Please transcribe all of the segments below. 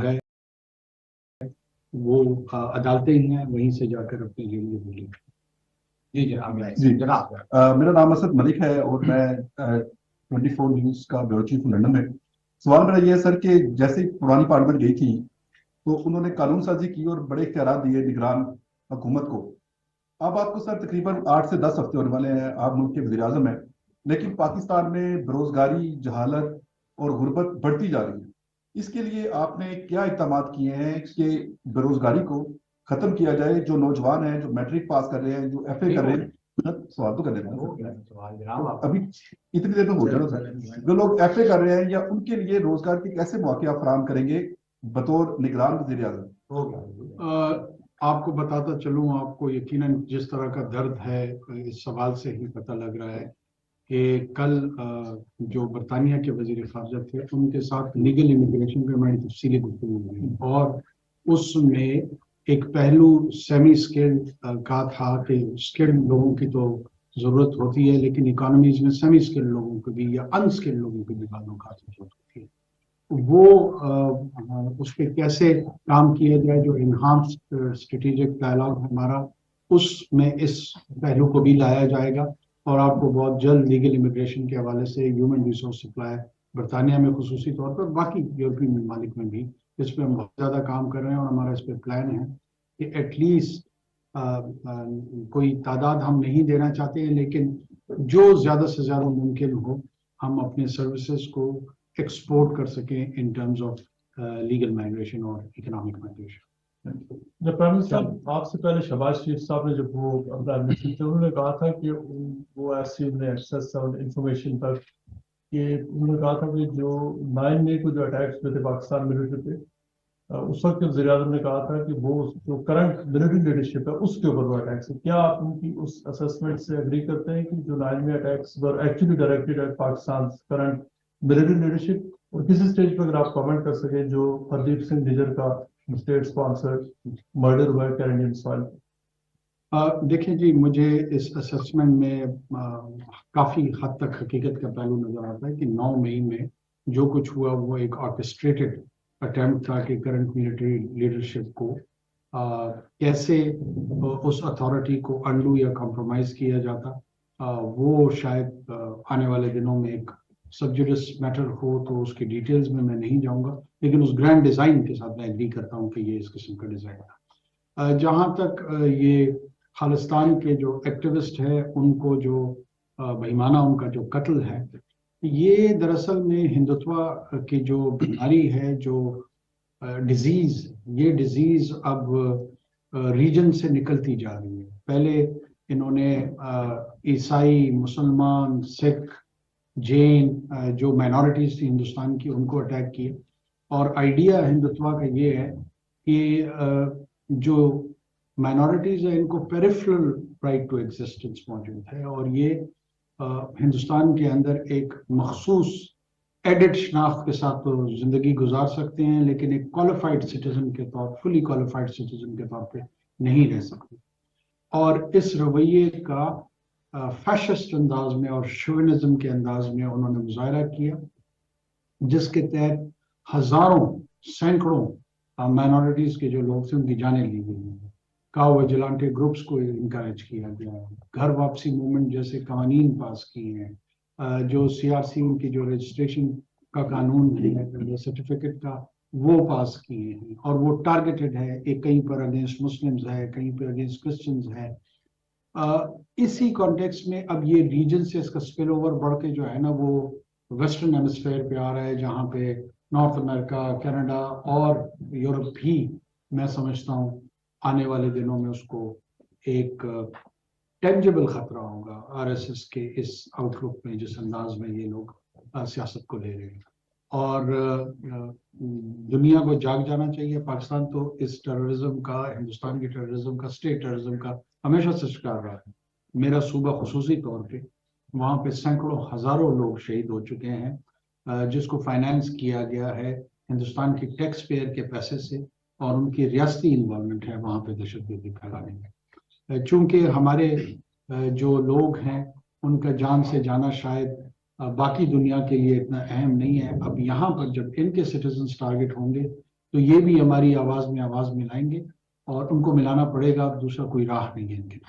ہے وہ عدالتیں ہی ہیں, وہیں سے جا کر اپنے لیے بولیں. جی جناب, میرا نام اسد ملک ہے اور میں 24 نیوز کا بیورو چیف لندن میں. سوال میرا یہ ہے سر کہ جیسے پرانی پارلیمنٹ گئی تھی تو انہوں نے قانون سازی کی اور بڑے اختیارات دیے نگران حکومت کو. اب آپ کو سر تقریباً 8 سے 10 ہفتے ہونے والے ہیں, آپ ملک کے وزیر اعظم ہیں, لیکن پاکستان میں بےروزگاری, جہالت اور غربت بڑھتی جا رہی ہے. اس کے لیے آپ نے کیا اقدامات کیے ہیں کہ بےروزگاری کو ختم کیا جائے؟ جو نوجوان ہیں, جو میٹرک پاس کر رہے ہیں, جو ایف اے کر رہے ہیں, سوال تو کر لینا ابھی اتنی دیر میں ہو جانا سر, جو لوگ ایف اے کر رہے ہیں یا ان کے لیے روزگار کے کیسے مواقع فراہم کریں گے بطور نگران وزیر اعظم؟ آپ کو بتاتا چلوں, آپ کو یقیناً جس طرح کا درد ہے اس سوال سے ہی پتہ لگ رہا ہے کہ کل جو برطانیہ کے وزیر خارجہ تھے ان کے ساتھ لیگل امیگریشن پہ ہماری تفصیلی گفتگو ہوئی, اور اس میں ایک پہلو سیمی اسکلڈ کا تھا کہ اسکلڈ لوگوں کی تو ضرورت ہوتی ہے, لیکن اکانومیز میں سیمی اسکلڈ لوگوں کو بھی یا ان اسکلڈ لوگوں کی بھی بعض اوقات ضرورت ہوتی ہے. وہ اس پہ کیسے کام کیا جائے, جو انہانسڈ اسٹریٹجک ڈائلاگ ہمارا, اس میں اس پہلو کو بھی لایا جائے گا. اور آپ کو بہت جلد لیگل امیگریشن کے حوالے سے ہیومن ریسورس سپلائی برطانیہ میں خصوصی طور پر, باقی یورپین ممالک میں بھی اس پہ ہم بہت زیادہ کام کر رہے ہیں, اور ہمارا اس پہ پلان ہے کہ ایٹ لیسٹ کوئی تعداد ہم نہیں دینا چاہتے ہیں, لیکن جو زیادہ سے زیادہ ممکن ہو ہم اپنے سروسز کو ایکسپورٹ کر سکیں in terms of legal migration اور اکنامک مائگریشن. جب پرائم منسٹر آپ سے پہلے شہباز شریف صاحب نے جب وہ پرائم منسٹر تھے, انہوں نے کہا تھا کہ وہ ایسی ایکسیس انفارمیشن تک کہ انہوں نے کہا تھا کہ جو 9 مئی کو جو اٹیکس ہوئے تھے پاکستان ملٹری پہ, اس وقت کے وزیر اعظم نے کہا تھا کہ وہ جو کرنٹ ملٹری لیڈرشپ ہے اس کے اوپر وہ اٹیکس ہے. کیا آپ ان کی اس اسسمنٹ سے اگری کرتے ہیں کہ جو 9 مئی attacks were actually directed at Pakistan current military leadership, اور کسی اسٹیج پہ اگر آپ کامنٹ کر سکیں جو ہردیپ سنگھ نجر کا اسٹیٹ اسپانسر مرڈر ہوا ہے کینیڈین سوائل؟ دیکھیں جی, مجھے اس اسسمنٹ میں کافی حد تک حقیقت کا پہلو نظر آتا ہے کہ 9 مئی میں جو کچھ ہوا وہ ایک آرکسٹریٹڈ اٹیمپٹ تھا کہ کرنٹ ملٹری لیڈرشپ کو کیسے اس اتھارٹی کو انڈو یا کمپرومائز کیا جاتا. وہ شاید آنے والے دنوں میں ایک سب جوڈس میٹر ہو تو اس کی ڈیٹیلز میں نہیں جاؤں گا, لیکن اس گرینڈ ڈیزائن کے ساتھ میں ایگری کرتا ہوں کہ یہ اس قسم کا ڈیزائن ہے. جہاں تک یہ خالستان کے جو ایکٹیوسٹ ہے ان کو جو بہیمانہ ان کا جو قتل ہے, یہ دراصل میں ہندوتوا کی جو بیماری ہے, جو ڈیزیز, یہ ڈیزیز اب ریجن سے نکلتی جا رہی ہے. پہلے انہوں نے عیسائی, مسلمان, سکھ, جین, جو مائنورٹیز تھی ہندوستان کی, ان کو اٹیک کیا. اور آئیڈیا ہندوتوا کا یہ ہے کہ جو مائنورٹیز ہیں ان کو پیریفرل رائٹ ٹو ایگزسٹنس موجود ہے, اور یہ ہندوستان کے اندر ایک مخصوص ایڈٹ شناخت کے ساتھ تو زندگی گزار سکتے ہیں, لیکن ایک کوالیفائڈ سٹیزن کے طور, فلی کوالیفائڈ سٹیزن کے طور پہ نہیں رہ سکتے. اور اس رویے کا فیشسٹ انداز میں اور شوونزم کے انداز میں انہوں نے مظاہرہ کیا, جس کے تحت ہزاروں, سینکڑوں مائنورٹیز کے جو لوگ تھے ان کی جانیں لی گئی ہیں. کاؤ ویجلانٹے گروپس کو انکریج کیا گیا, گھر واپسی موومنٹ جیسے قوانین پاس کیے ہیں, جو سی آر سی ان کی جو رجسٹریشن کا قانون ہے, سرٹیفکیٹ کا, وہ پاس کیے ہیں. اور وہ ٹارگیٹڈ ہے, کہیں پر اگینسٹ مسلمز ہے, کہیں پر اگینسٹ کرسچنز ہے. اسی کانٹیکس میں اب یہ ریجن سے اس کا اسپل اوور بڑھ کے جو ہے نا وہ ویسٹرن ہیمسفیئر پہ آ رہا ہے, جہاں پہ نارتھ امریکہ, کینیڈا اور یورپ بھی میں سمجھتا ہوں آنے والے دنوں میں اس کو ایک ٹینجبل خطرہ ہوگا آر ایس ایس کے اس آؤٹ لک میں, جس انداز میں یہ لوگ سیاست کو لے رہے ہیں. اور دنیا کو جاگ جانا چاہیے. پاکستان تو اس ٹیررزم کا, ہندوستان کے ٹیررزم کا, اسٹیٹ ٹیررزم کا ہمیشہ سے شکار رہا ہے. میرا صوبہ خصوصی طور پہ, وہاں پہ سینکڑوں ہزاروں لوگ شہید ہو چکے ہیں, جس کو فائنانس کیا گیا ہے ہندوستان کی ٹیکس پیئر کے پیسے سے, اور ان کی ریاستی انوالومنٹ ہے وہاں پہ دہشت گردی پھیلانے میں. چونکہ ہمارے جو لوگ ہیں ان کا جان سے جانا شاید باقی دنیا کے لیے اتنا اہم نہیں ہے. اب یہاں پر جب ان کے سٹیزنز ٹارگٹ ہوں گے तो ये भी हमारी आवाज में आवाज मिलाएंगे और उनको मिलाना पड़ेगा, अब दूसरा कोई राह नहीं है इनके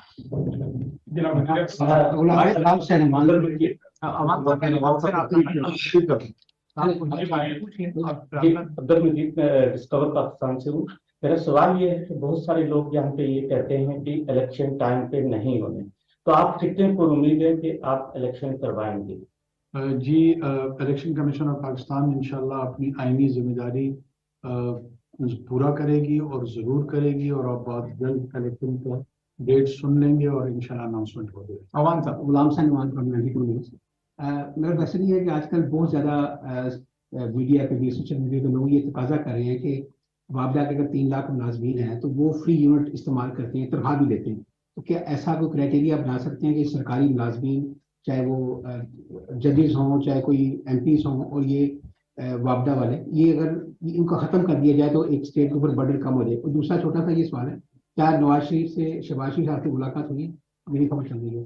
अब्दुल मजीद डिस्कवर पाकिस्तान से हूँ। मेरा सवाल ये है कि बहुत सारे लोग यहाँ पे ये कहते हैं कि इलेक्शन टाइम पे नहीं होने, तो आप कितने पर उम्मीद है कि आप इलेक्शन करवाएंगे? जी, इलेक्शन कमीशन ऑफ पाकिस्तान इंशाल्लाह अपनी आईनी जिम्मेदारी पूरा करेगी और ज़रूर करेगी, और आप बहुत जल्द इलेक्शन का डेट सुन लेंगे और इंशाल्लाह अनाउंसमेंट हो जाएगी। अवान साहब, गुलाम साहब, मेरा क्वेश्चन ये है कि आजकल बहुत ज़्यादा मीडिया पे भी, सोशल मीडिया पे लोग ये तकाजा कर रहे हैं कि वापडा के अगर 3 लाख मुलाजमीन हैं तो वो फ्री यूनिट इस्तेमाल करते हैं, तनख्वाह भी लेते हैं। तो क्या ऐसा कोई क्राइटेरिया बना सकते हैं कि सरकारी मुलाजमीन, चाहे वो जजेस हों, चाहे कोई MPs हों, और ये वापडा वाले, ये अगर इनको ख़त्म कर दिया जाए तो एक स्टेट के ऊपर बर्डन कम हो जाए? और दूसरा छोटा सा ये सवाल है, क्या नवाज शरीफ से, शहबाज शरीफ साहब से मुलाकात हुई? मेरी खबर चल रही है।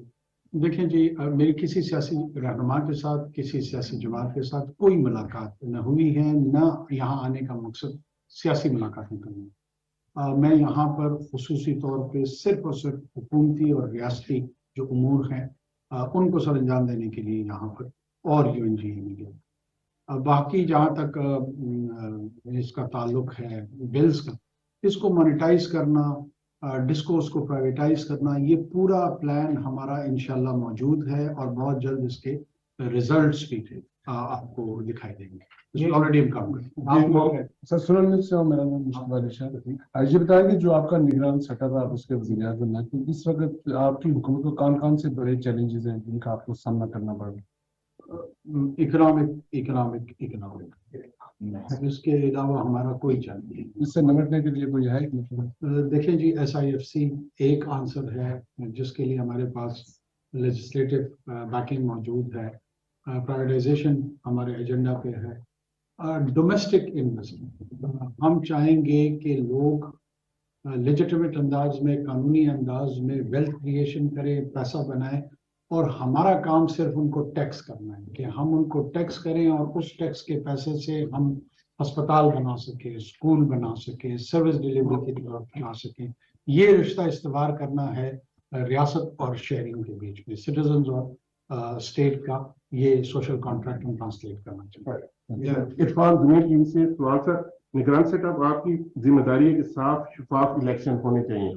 देखिए जी, मेरी किसी सियासी रहनुमा के साथ, किसी सियासी जमात के साथ कोई मुलाकात न हुई है, न यहाँ आने का मकसद सियासी मुलाकातें करना। मैं यहाँ पर खुसूसी तौर पे सिर्फ और सिर्फ हुकूमती और रियासती जो उमूर हैं उनको सर अंजाम देने के लिए यहाँ पर, और UNGA में गया। बाकी जहाँ तक इसका ताल्लुक है बिल्स का, इसको मोनेटाइज करना, डिस्कोर्स को प्राइवेटाइज करना, ये पूरा प्लान हमारा इंशाल्लाह मौजूद है और बहुत जल्द इसके रिजल्ट्स भी आपको दिखाई देंगे। ऑलरेडी हम काम कर रहे हैं। सर सुनन से मेरा नाम मुश्ताक अली शाह। ये बताएं कि जो आपका निगरान सेटअप है, आप उसके वज़ीर आज़म हैं, तो इस वक्त आपकी हुकूमत को कौन कौन से बड़े चैलेंजेस हैं जिनका आपको सामना करना पड़ रहा है? इकोनॉमिक इसके अलावा हमारा कोई चैलेंज नहीं। इससे निपटने के लिए कोई है कि मतलब? देखिए जी, SIFC एक आंसर है जिसके लिए हमारे पास लेजिस्लेटिव बैकिंग मौजूद है। प्राइवेटाइजेशन हमारे एजेंडा पे है। डोमेस्टिक इन्वेस्टमेंट, हम चाहेंगे कि लोग लेजिटिमेट अंदाज में, कानूनी अंदाज में वेल्थ क्रिएशन करें, पैसा बनाएं, और हमारा काम सिर्फ उनको टैक्स करना है कि हम उनको टैक्स करें और उस टैक्स के पैसे से हम अस्पताल बना सकें, स्कूल बना सकें, सर्विस डिलीवरी की तरफ बना सकें। ये रिश्ता इस्तेवार करना है रियासत और शहरियों के बीच में, सिटीजन्स और स्टेट का ये सोशल कॉन्ट्रैक्ट हम ट्रांसलेट करना चाहिए। इरफान दुनिया टीवी से सवाल सर, निगरान सेटअप आपकी जिम्मेदारी है कि साफ शफाफ इलेक्शन होने चाहिए,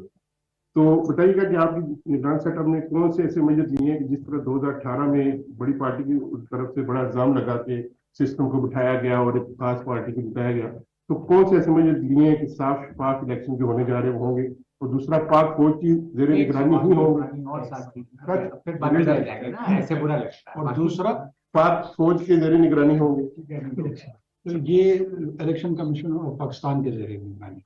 तो बताइएगा कि आपकी निगरान सेटअप ने कौन से ऐसे मेजर लिए हैं कि जिस तरह 2018 में बड़ी पार्टी की तरफ से बड़ा इल्जाम लगा के सिस्टम को बिठाया गया और एक खास पार्टी को जिताया गया, तो कौन से ऐसे मेजर लिए हैं कि साफ शफाफ इलेक्शन जो होने जा रहे हैं होंगे? और दूसरा, पाक फौज की जेर निगरानी ही होगी, और दूसरा पाक फौज के जेर निगरानी होंगे। तो ये इलेक्शन कमीशन ऑफ पाकिस्तान के जरिए निगरानी,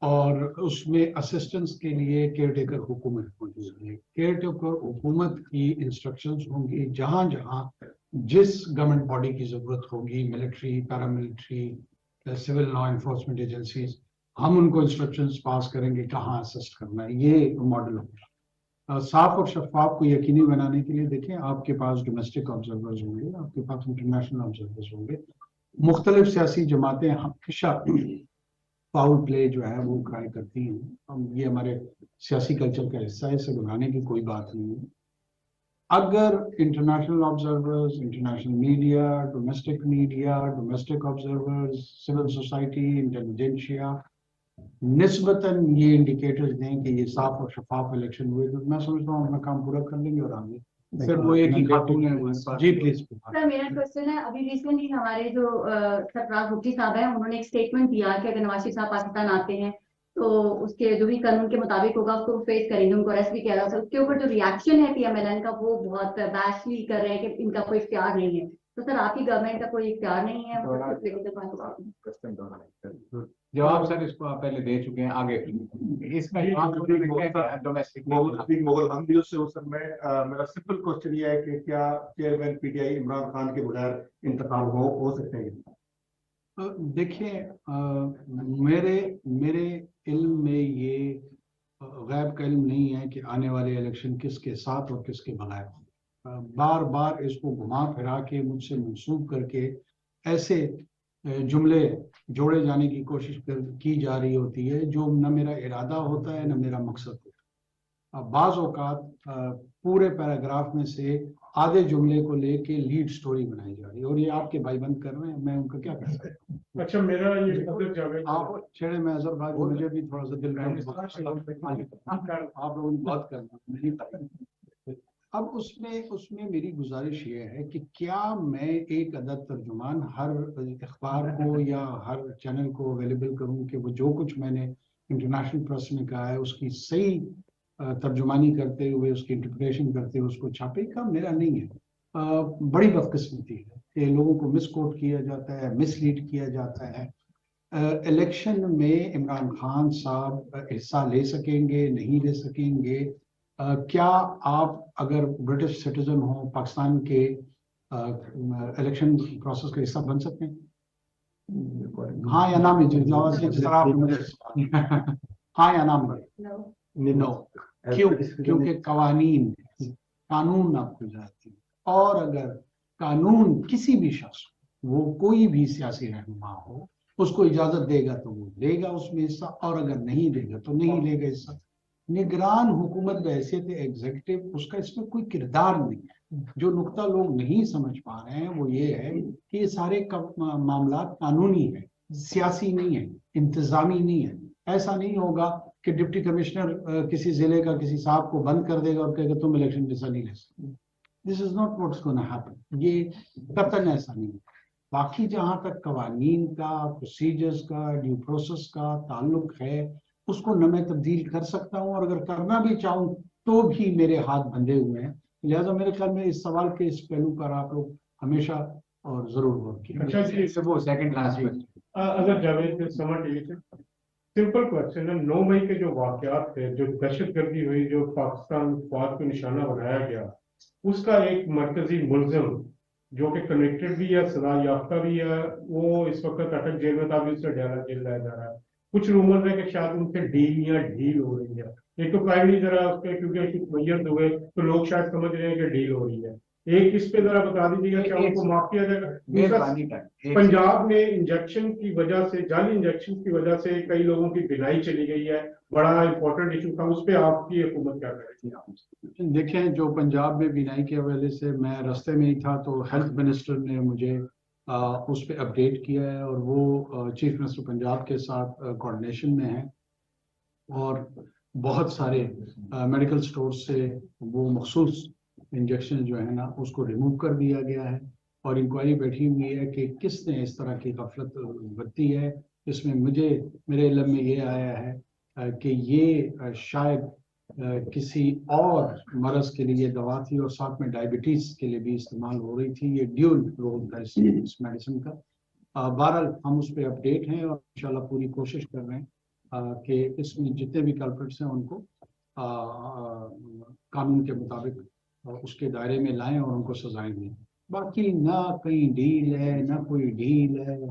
और उसमें असिस्टेंस के लिए केयर टेकर हुकूमत मौजूद है। केयर टेकर हुकूमत की इंस्ट्रक्शंस होंगी, जहां जहां जिस गवर्नमेंट बॉडी की जरूरत होगी, military, paramilitary, civil law enforcement agencies, हम उनको इंस्ट्रक्शंस पास करेंगे कहाँ असिस्ट करना है। ये मॉडल होगा। साफ और शफाफ को यकीनी बनाने के लिए देखें, आपके पास डोमेस्टिक ऑब्जर्वर्स होंगे, आपके पास इंटरनेशनल ऑब्जर्वर्स होंगे। मुख्तलिफ सियासी जमातें हमेशा फाउल प्ले जो है वो ट्राई करती हैं, ये हमारे सियासी कल्चर का हिस्सा है, इससे घबराने की कोई बात नहीं है। अगर international observers, international media, domestic observers, civil society, intelligentsia निस्बतन ये इंडिकेटर्स दें कि ये साफ और शफाफ इलेक्शन हुए, तो मैं समझता हूँ अपना काम पूरा कर लेंगे और आगे फिर वो एक ही खातून है। जी प्लीज। सर मेरा क्वेश्चन है, अभी रिसेंटली हमारे जो सरफराज भुट्टी साहब हैं, उन्होंने एक स्टेटमेंट दिया कि अगर नवाज शरीफ साहब पाकिस्तान आते हैं तो उसके जो भी कानून के मुताबिक होगा उसको फेस करेंगे, उनको अरेस्ट भी किया जा सकता है। उसके ऊपर जो रिएक्शन है PMLN का, वो बहुत बैशली कर रहे हैं कि इनका कोई इख्तियार नहीं है। तो सर आपकी गवर्नमेंट का कोई इख्तियार नहीं है? जवाब सर इसको आप पहले दे चुके हैं, आगे इसमें डोमेस्टिक मुगल हमदी से उस समय मेरा सिंपल क्वेश्चन ये है कि क्या चेयरमैन PTI इमरान खान के बगैर इंतखाब हो सकते हैं? देखिए, मेरे इल्म में ये गैब का इल्म नहीं है कि आने वाले इलेक्शन किसके साथ और किसके बगैर। बार बार इसको घुमा फिरा के मुझसे मंसूब करके ऐसे जुमले जोड़े जाने की कोशिश की जा रही होती है, जो न मेरा इरादा होता है न मेरा मकसद होता है। बाज़ औक़ात पूरे पैराग्राफ में से आधे जुमले को लेके लीड स्टोरी बनाई जा रही है, और ये आपके भाईबंद कर रहे हैं, मैं उनका क्या कर सकता हूँ। अच्छा, मेरा ये अगर जावेद आप छेड़े में अजहर भाई, मुझे भी थोड़ा सा दिल आप लोगों ने बात करना नहीं पता। अब उसमें मेरी गुजारिश ये है कि क्या मैं एक अदद तर्जुमान हर अखबार को या हर चैनल को अवेलेबल करूं कि वो जो कुछ मैंने इंटरनेशनल प्रेस में कहा है उसकी सही तर्जुमानी करते हुए, उसकी इंटरप्रिटेशन करते हुए उसको छापे। काम मेरा नहीं है। बड़ी बदकिस्मती है कि लोगों को मिसकोट किया जाता है, मिसलीड किया जाता है। इलेक्शन में इमरान खान साहब हिस्सा ले सकेंगे, नहीं ले सकेंगे? क्या आप अगर ब्रिटिश सिटीजन हो, पाकिस्तान के इलेक्शन प्रोसेस का हिस्सा बन सकते हैं? हाँ या ना में जिस तरह आपने मुझे हाँ या ना में नो। क्यों? क्योंकि कानून आपको जाती है, और अगर कानून किसी भी शख्स, वो कोई भी सियासी रहनुमा हो, उसको इजाजत देगा तो वो लेगा उसमें हिस्सा, और अगर नहीं देगा तो नहीं लेगा हिस्सा। निगरान हुकूमत बहैसियत एग्जीक्यूटिव उसका इसमें कोई किरदार नहीं है। जो नुक्ता लोग नहीं समझ पा रहे हैं वो ये है कि ये सारे मामला कानूनी है, सियासी नहीं है, इंतजामी नहीं है। ऐसा नहीं होगा कि डिप्टी कमिश्नर किसी जिले का किसी साहब को बंद कर देगा और कहेगा तुम इलेक्शन हिस्सा नहीं ले सकते। This is not what's gonna happen. ये कतन ऐसा नहीं है। बाकी जहां तक कवानीन का, प्रोसीजर्स का, ड्यू प्रोसेस का ताल्लुक है, उसको न मैं तब्दील कर सकता हूं, और अगर करना भी चाहूं तो भी मेरे हाथ बंधे हुए हैं। लिहाजा मेरे ख्याल में इस सवाल के इस पहलू पर आप लोग हमेशा और जरूर गौर कीजिए। अच्छा जी, वो सेकंड लास्ट क्वेश्चन अगर जावेद समझ लीजिए, सिंपल क्वेश्चन है। 9 मई के जो वाकयात थे, जो दहशतगर्दी हुई, जो पाकिस्तान फौज को निशाना बनाया गया, उसका एक मरकजी मुलजिम जो कि कनेक्टेड भी है, सजा याफ्ता भी है, वो इस वक्त अटक जेल में था, अभी उससे डेरा जेल लाया जा रहा है। कुछ रूमर है कि शायद उनसे डील हो रही है। एक तो प्राइमरी जरा उस पर क्योंकि कुछ मैयत हुए तो लोग शायद समझ रहे हैं कि डील हो रही है। एक इस पे जरा बता दीजिएगा क्या उनको माफ किया जाएगा? पंजाब में इंजेक्शन की वजह से, जाली इंजेक्शन की वजह से कई लोगों की बिनाई चली गई है, बड़ा इंपॉर्टेंट इशू था, उस पे आपकी हुकूमत क्या करेगी? देखें, जो पंजाब में बिनाई के हवाले से मैं रास्ते में ही था तो हेल्थ मिनिस्टर ने मुझे उस पर अपडेट किया है, और वो चीफ मिनिस्टर पंजाब के साथ कोऑर्डिनेशन में है, और बहुत सारे मेडिकल स्टोर से वो मखसूस इंजेक्शन जो है ना उसको रिमूव कर दिया गया है, और इंक्वायरी बैठी हुई है कि किसने इस तरह की गफलत बरती है। इसमें मेरे इल्म में ये आया है कि ये शायद किसी और मरज के लिए दवा थी, और साथ में डायबिटीज के लिए भी इस्तेमाल हो रही थी। ये ड्यूल रोल था इस मेडिसिन का। बहरहाल हम उस पर अपडेट हैं, और इंशाल्लाह पूरी कोशिश कर रहे हैं कि इसमें जितने भी कल्प्रिट्स हैं उनको कानून के मुताबिक उसके दायरे में लाएं और उनको सजाएं दें। बाकी ना कहीं डील है ना कोई डील है।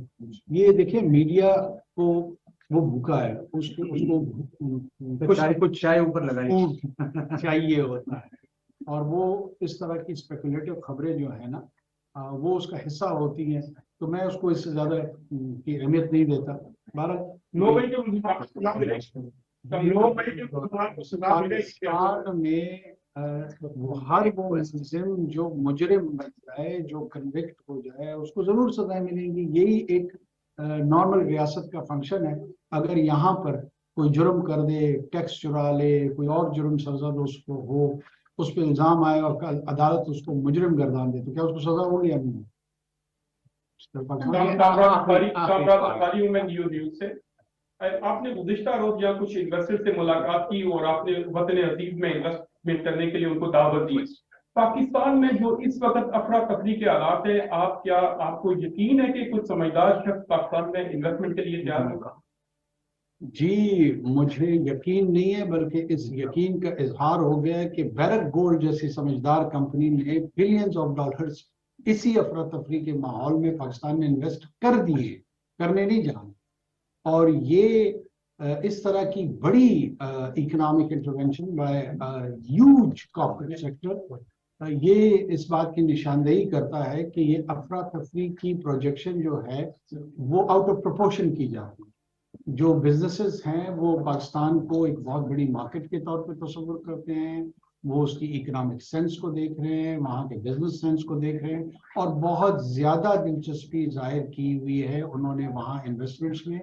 ये देखिए, मीडिया को वो भूखा है, उसको कुछ चाय ऊपर लगाई चाहिए होता है, और वो इस तरह की स्पेकुलेटिव खबरें जो है ना वो उसका हिस्सा होती हैं, तो मैं उसको इससे ज्यादा की अहमियत नहीं देता। हर वो मुल्जिम जो मुजरिम बन जाए, जो कन्विक्ट हो जाए, उसको जरूर सजाएं मिलेंगी। यही एक नॉर्मल रियासत का फंक्शन है। अगर यहाँ पर कोई जुर्म कर दे, टैक्स चुरा ले, कोई और जुर्म सरजद उसको हो, उस पर इल्जाम आए और अदालत उसको मुजरिम गर्दान दे, तो क्या उसको सजा होगी या नहीं? आपने गुज़िश्ता रोज या कुछ इन्वेस्टर से मुलाकात की और आपने वतन अजीज में इन्वेस्टमेंट करने के लिए उनको दावत दी। पाकिस्तान में जो इस वक्त अफरा तफरी के हालात है, आपको यकीन है कि कुछ समझदार शख्स पाकिस्तान में इन्वेस्टमेंट के लिए तैयार होगा? जी, मुझे यकीन नहीं है, बल्कि इस यकीन का इजहार हो गया है कि बैरक गोल्ड जैसी समझदार कंपनी ने बिलियंस ऑफ डॉलर्स इसी अफरा तफरी के माहौल में पाकिस्तान में इन्वेस्ट कर दिए, करने नहीं जाने। और ये इस तरह की बड़ी economic intervention bye huge corporate sector ये इस बात की निशानदेही करता है कि ये अफरा तफरी की प्रोजेक्शन जो है वो आउट ऑफ प्रोपोर्शन की जाती है। जो बिजनेसेस हैं वो पाकिस्तान को एक बहुत बड़ी मार्केट के तौर पे तस्वुर करते हैं, वो उसकी इकोनॉमिक सेंस को देख रहे हैं, वहाँ के बिजनेस सेंस को देख रहे हैं, और बहुत ज़्यादा दिलचस्पी जाहिर की हुई है उन्होंने वहाँ इन्वेस्टमेंट्स में।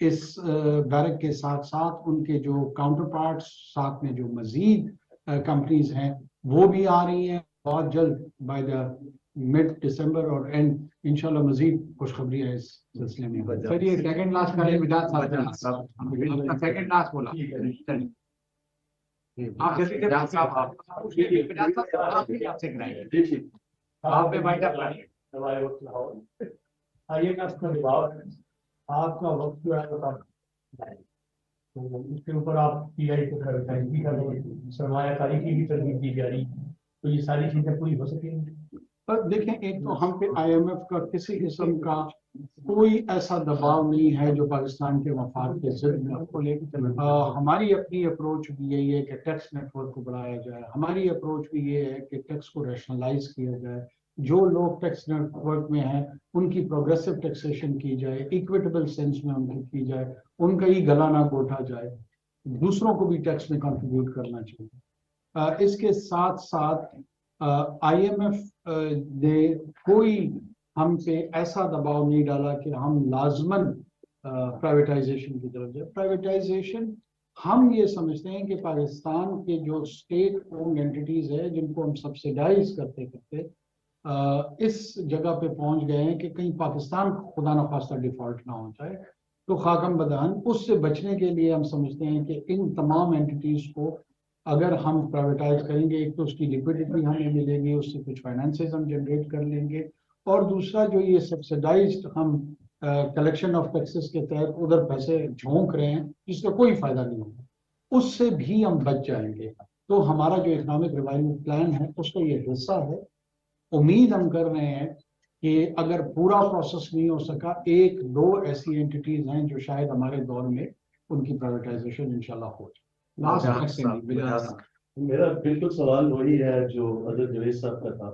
इस बैरक के साथ साथ उनके जो काउंटर पार्ट्स साथ में जो मजीद कंपनीज हैं वो भी आ रही हैं बहुत जल्द, बाय द मिड दिसंबर और एंड इंशाल्लाह मजीद खुशखबरी है इस सिलसिले में। सर ये सेकंड लास्ट का विदात साहब आपका सेकंड लास्ट बोला आप जैसे विदात साहब आप आपसे कराएंगे आप पे बाइट अप आइए मैं आपका जवाब है, आपका वक्त जो है तो उसके ऊपर आप पीआई को टैंकी का सरमायाकारी की भी तरजीह दी जा रही है, तो ये सारी चीजें पूरी हो सकेंगी। पर देखें, एक तो हम पे IMF का किसी किस्म का कोई ऐसा दबाव नहीं है जो पाकिस्तान के मफाद के जिद में आपको लेकर हमारी अपनी अप्रोच भी यही है कि टैक्स नेटवर्क को बढ़ाया जाए, हमारी अप्रोच भी ये है कि टैक्स को रैशनलाइज किया जाए, जो लोग टैक्स नेटवर्क में हैं उनकी प्रोग्रेसिव टैक्सेशन की जाए, इक्विटेबल सेंस में उनकी की जाए, उनका ही गला ना घोटा जाए, दूसरों को भी टैक्स में कंट्रीब्यूट करना चाहिए। इसके साथ साथ IMF ने कोई हम पे ऐसा दबाव नहीं डाला कि हम लाजमन प्राइवेटाइजेशन की तरफ जाए। प्राइवेटाइजेशन हम ये समझते हैं कि पाकिस्तान के जो स्टेट ओन्ड एंटिटीज है जिनको हम सब्सिडाइज करते करते इस जगह पे पहुंच गए हैं कि कहीं पाकिस्तान खुदा न खास्ता डिफॉल्ट ना हो जाए, तो खाकम बदहन उससे बचने के लिए हम समझते हैं कि इन तमाम एंटिटीज को अगर हम प्राइवेटाइज करेंगे, एक तो उसकी लिक्विडिटी हमें मिलेगी, उससे कुछ फाइनेंसेस हम जनरेट कर लेंगे, और दूसरा जो ये सब्सिडाइज्ड हम कलेक्शन ऑफ टैक्सेस के तहत उधर पैसे झोंक रहे हैं जिसका कोई फायदा नहीं होगा, उससे भी हम बच जाएंगे। तो हमारा जो इकोनॉमिक रिवाइवल प्लान है उसका ये हिस्सा है। उम्मीद हम कर रहे हैं कि अगर पूरा प्रोसेस नहीं हो सका, एक दो ऐसी एंटिटीज हैं जो शायद हमारे दौर में उनकी प्राइवेटाइजेशन इंशाल्लाह हो जाए। मेरा बिल्कुल सवाल वही है जो अदर जवेद साहब का था।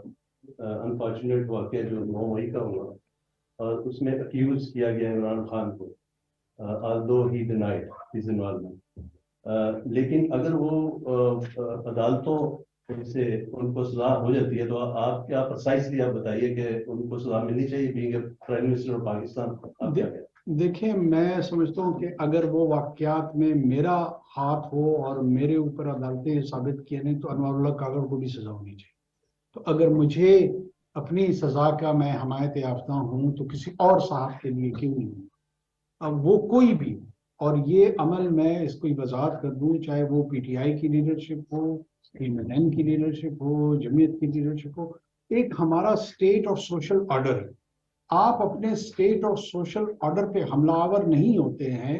अनफॉर्चुनेट वाक़या जो 9 मई का हुआ और उसमें अक्यूज किया गया इमरान खान को, although he denied his involvement, लेकिन अगर वो अदालतों से उनको सजा हो जाती है तो आप क्या प्रिसाइसली आप बताइए कि उनको सजा मिलनी चाहिए being prime minister of Pakistan? देखिए, मैं समझता हूँ कि अगर वो वाकयात में मेरा हाथ हो और मेरे ऊपर अदालतें साबित किए नहीं तो अनवारुल्लाह कागड़ को भी सजा होनी चाहिए। तो अगर मुझे अपनी सजा का मैं हमायत याफ्ता हूँ तो किसी और साहब के लिए क्यों नहीं हूँ, अब वो कोई भी। और ये अमल मैं इसको वजाहत कर दूँ, चाहे वो PTI की लीडरशिप हो, MNN की लीडरशिप हो, जमीयत की लीडरशिप हो, एक हमारा स्टेट और सोशल ऑर्डर है। आप अपने स्टेट और सोशल ऑर्डर पे हमलावर नहीं होते हैं,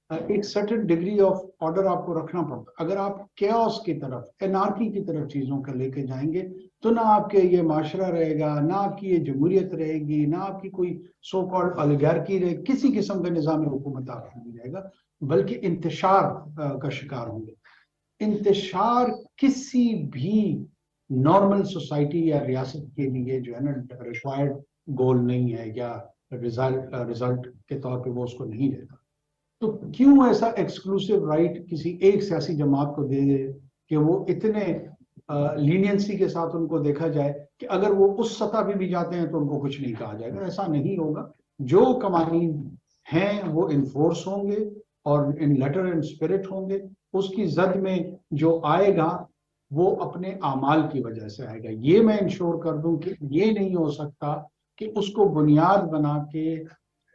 एक सर्टेन डिग्री ऑफ ऑर्डर आपको रखना पड़ता है। अगर आप कैओस की तरफ, एनार्की की तरफ चीज़ों का लेके जाएंगे तो ना आपके ये माशरा रहेगा, ना आपकी ये जमहूरियत रहेगी, ना आपकी कोई सो कॉल्ड ओलिगार्की रहेगी, किसी किस्म का निज़ाम हुकूमत आपको नहीं रहेगा, बल्कि इंतशार का शिकार होंगे। इंतशार किसी भी नॉर्मल सोसाइटी या रियासत के लिए जो है ना रिक्वायर्ड गोल नहीं है, या रिजल्ट के तौर पे वो उसको नहीं देता। तो क्यों ऐसा एक्सक्लूसिव राइट किसी एक सियासी जमात को दे कि वो इतने लीनियंसी के साथ उनको देखा जाए कि अगर वो उस सतह पे भी जाते हैं तो उनको कुछ नहीं कहा जाएगा। ऐसा नहीं होगा। जो कवानीन हैं वो इन्फोर्स होंगे और इन लेटर एंड स्पिरिट होंगे। उसकी जद में जो आएगा वो अपने आमाल की वजह से आएगा। ये मैं इंश्योर कर दूं कि ये नहीं हो सकता कि उसको बुनियाद बना के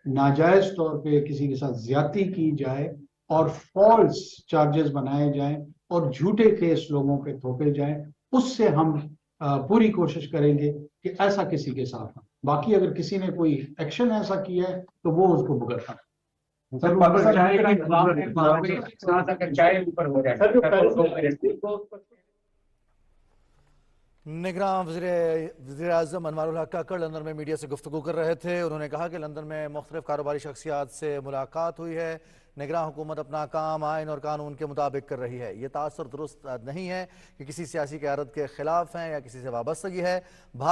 नाजायज तौर पे किसी के साथ ज्यादती की जाए और फॉल्स चार्जेस बनाए जाएं और झूठे केस लोगों पे थोपे जाएं। उससे हम पूरी कोशिश करेंगे कि ऐसा किसी के साथ ना। बाकी अगर किसी ने कोई एक्शन ऐसा किया है तो वो उसको भुगतना। نگراں وزیر اعظم انوار الحق کاکڑ لندن میں میڈیا سے گفتگو کر رہے تھے. انہوں نے کہا کہ لندن میں مختلف کاروباری شخصیات سے ملاقات ہوئی ہے. نگراں حکومت اپنا کام آئین اور قانون کے مطابق کر رہی ہے. یہ تاثر درست نہیں ہے کہ کسی سیاسی قیادت کے خلاف ہیں یا کسی سے وابستگی ہے.